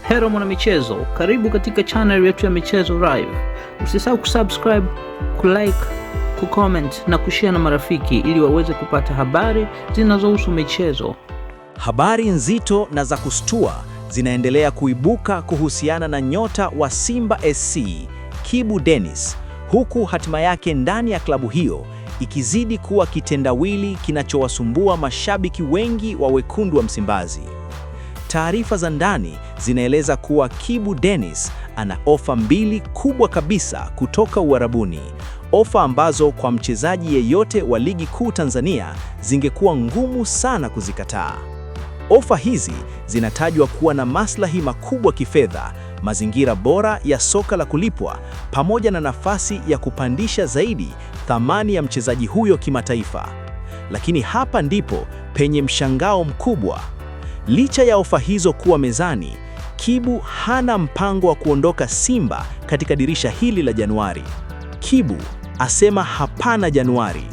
Hello mwana michezo, karibu katika channel yetu ya Michezo Live. Usisahau kusubscribe, kulike, kucomment na kushare na marafiki ili waweze kupata habari zinazohusu michezo. Habari nzito na za kustua zinaendelea kuibuka kuhusiana na nyota wa Simba SC, Kibu Denis, huku hatima yake ndani ya klabu hiyo ikizidi kuwa kitendawili kinachowasumbua mashabiki wengi wa wekundu wa Msimbazi. Taarifa za ndani zinaeleza kuwa Kibu Denis ana ofa mbili kubwa kabisa kutoka Uarabuni, ofa ambazo kwa mchezaji yeyote wa ligi kuu Tanzania zingekuwa ngumu sana kuzikataa. Ofa hizi zinatajwa kuwa na maslahi makubwa kifedha, mazingira bora ya soka la kulipwa, pamoja na nafasi ya kupandisha zaidi thamani ya mchezaji huyo kimataifa. Lakini hapa ndipo penye mshangao mkubwa. Licha ya ofa hizo kuwa mezani, Kibu hana mpango wa kuondoka Simba katika dirisha hili la Januari. Kibu asema hapana Januari.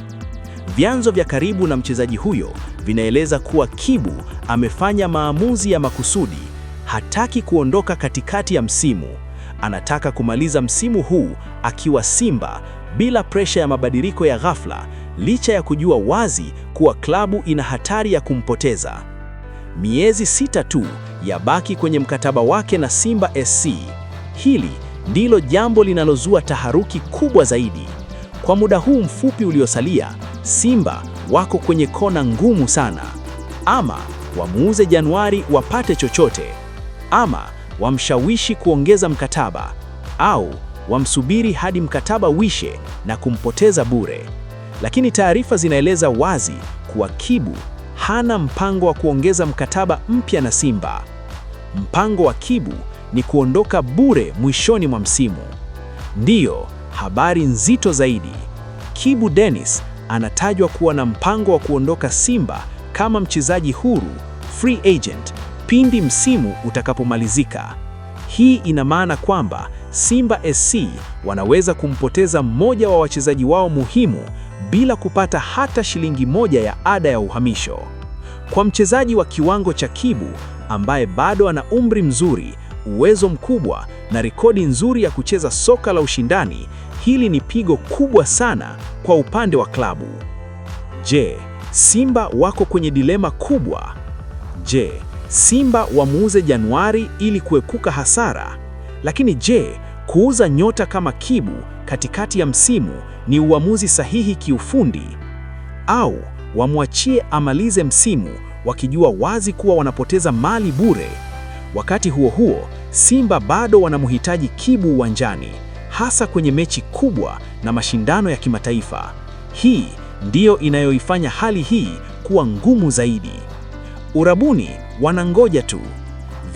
Vyanzo vya karibu na mchezaji huyo vinaeleza kuwa Kibu amefanya maamuzi ya makusudi. Hataki kuondoka katikati ya msimu. Anataka kumaliza msimu huu akiwa Simba bila presha ya mabadiliko ya ghafla, licha ya kujua wazi kuwa klabu ina hatari ya kumpoteza. Miezi 6 tu yabaki kwenye mkataba wake na Simba SC. Hili ndilo jambo linalozua taharuki kubwa zaidi. Kwa muda huu mfupi uliosalia, Simba wako kwenye kona ngumu sana. Ama wamuuze Januari wapate chochote, ama wamshawishi kuongeza mkataba, au wamsubiri hadi mkataba uishe na kumpoteza bure. Lakini taarifa zinaeleza wazi kuwa Kibu hana mpango wa kuongeza mkataba mpya na Simba. Mpango wa Kibu ni kuondoka bure mwishoni mwa msimu. Ndiyo, habari nzito zaidi. Kibu Denis anatajwa kuwa na mpango wa kuondoka Simba kama mchezaji huru, free agent, pindi msimu utakapomalizika. Hii ina maana kwamba Simba SC wanaweza kumpoteza mmoja wa wachezaji wao muhimu bila kupata hata shilingi moja ya ada ya uhamisho. Kwa mchezaji wa kiwango cha Kibu, ambaye bado ana umri mzuri, uwezo mkubwa na rekodi nzuri ya kucheza soka la ushindani, hili ni pigo kubwa sana kwa upande wa klabu. Je, Simba wako kwenye dilema kubwa? Je, Simba wamuuze Januari ili kuepuka hasara? Lakini je, kuuza nyota kama Kibu katikati ya msimu ni uamuzi sahihi kiufundi? Au wamwachie amalize msimu wakijua wazi kuwa wanapoteza mali bure? Wakati huo huo, Simba bado wanamhitaji Kibu uwanjani, hasa kwenye mechi kubwa na mashindano ya kimataifa. Hii ndiyo inayoifanya hali hii kuwa ngumu zaidi. Uarabuni wanangoja tu.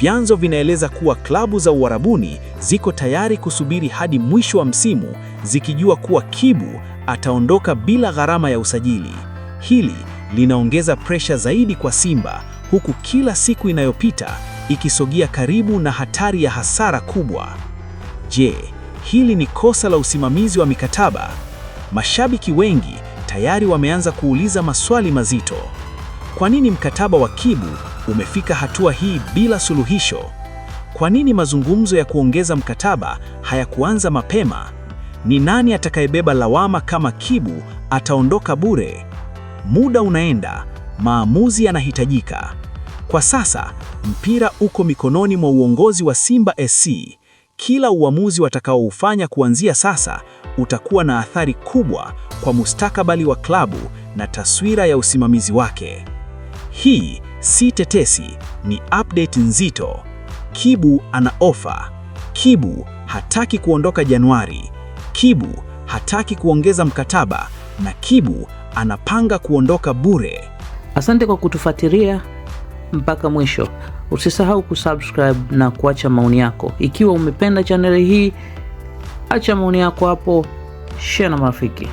Vyanzo vinaeleza kuwa klabu za Uarabuni ziko tayari kusubiri hadi mwisho wa msimu zikijua kuwa Kibu ataondoka bila gharama ya usajili. Hili linaongeza presha zaidi kwa Simba, huku kila siku inayopita ikisogea karibu na hatari ya hasara kubwa. Je, hili ni kosa la usimamizi wa mikataba? Mashabiki wengi tayari wameanza kuuliza maswali mazito. Kwa nini mkataba wa Kibu umefika hatua hii bila suluhisho? Kwa nini mazungumzo ya kuongeza mkataba hayakuanza mapema? Ni nani atakayebeba lawama kama Kibu ataondoka bure? Muda unaenda, maamuzi yanahitajika. Kwa sasa, mpira uko mikononi mwa uongozi wa Simba SC. Kila uamuzi watakaoufanya kuanzia sasa utakuwa na athari kubwa kwa mustakabali wa klabu na taswira ya usimamizi wake. Hii si tetesi, ni update nzito. Kibu ana ofa. Kibu hataki kuondoka Januari. Kibu hataki kuongeza mkataba, na Kibu anapanga kuondoka bure. Asante kwa kutufuatilia mpaka mwisho. Usisahau kusubscribe na kuacha maoni yako. Ikiwa umependa channel hii, acha maoni yako hapo, share na marafiki.